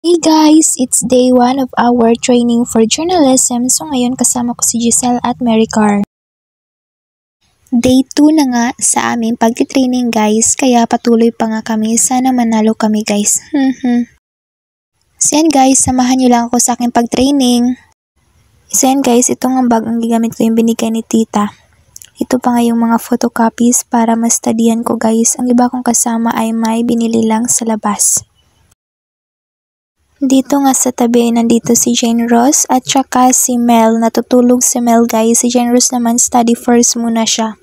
Hey guys, it's day 1 of our training for journalism. So ngayon kasama ko si Giselle at Maricar. Day 2 na nga sa aming pagtitraining guys, kaya patuloy pa nga kami. Sana manalo kami guys. So yan guys, samahan nyo lang ako sa aking pagtraining. So yan guys, ito nga bag ang gigamit ko, yung binigay ni tita. Ito pa nga yung mga photocopies para ma-studian ko guys. Ang iba kong kasama ay may binili lang sa labas. Dito nga sa tabi, nandito si Jane Rose at saka si Mel. Natutulog si Mel guys. Si Jane Rose naman study first muna siya.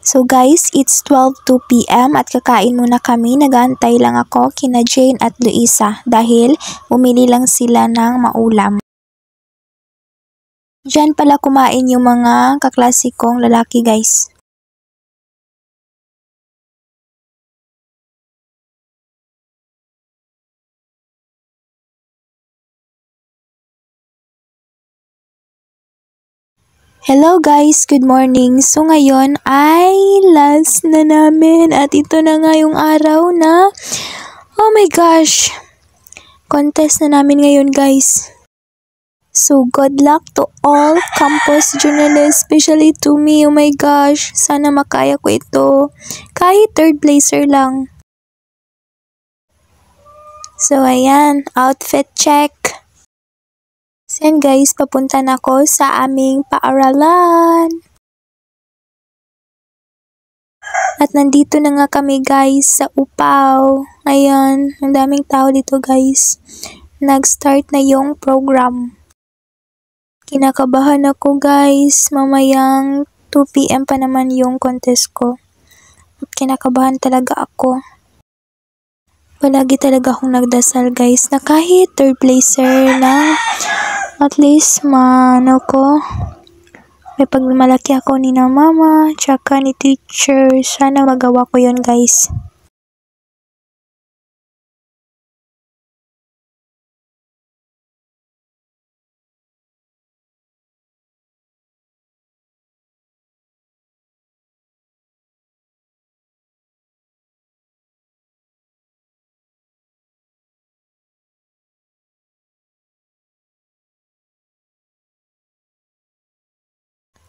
So guys, it's 12:02 PM at kakain muna kami. Nag-aantay lang ako kina Jane at Luisa dahil bumili lang sila ng maulam. Diyan pala kumain yung mga kaklase kong lalaki guys. Hello guys, good morning. So ngayon ay last na namin at ito na nga yung araw na, oh my gosh, contest na namin ngayon guys. So good luck to all campus journalists, especially to me. Oh my gosh, sana makaya ko ito. Kahit third placer lang. So ayan, outfit check. So yan guys, papunta na ako sa aming paaralan. At nandito na nga kami guys sa Upaw. Ayan, ang daming tao dito guys. Nag-start na yung program. Kinakabahan ako guys, mamayang 2 PM pa naman yung contest ko. At kinakabahan talaga ako. Palagi talaga akong nagdasal guys na kahit third placer na at least may pagmalaki ako ni na mama tsaka ni teacher. Sana magawa ko yon guys.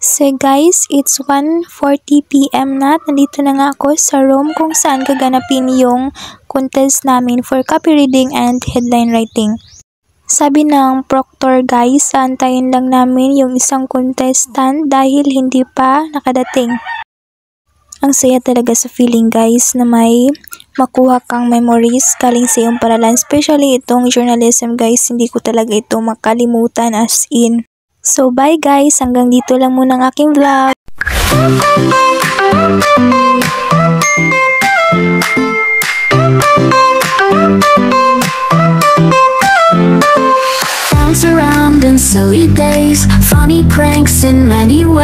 So guys, it's 1:40 PM na. Nandito na nga ako sa room kung saan gaganapin yung contest namin for copy reading and headline writing. Sabi ng proctor guys, antayin lang namin yung isang contestant dahil hindi pa nakadating. Ang saya talaga sa feeling guys na may makuha kang memories galing sa iyong paralan. Especially itong journalism guys, hindi ko talaga ito makalimutan as in. So bye guys, hanggang dito lang muna ang aking vlog. Bounce around in silly days, funny pranks in many ways.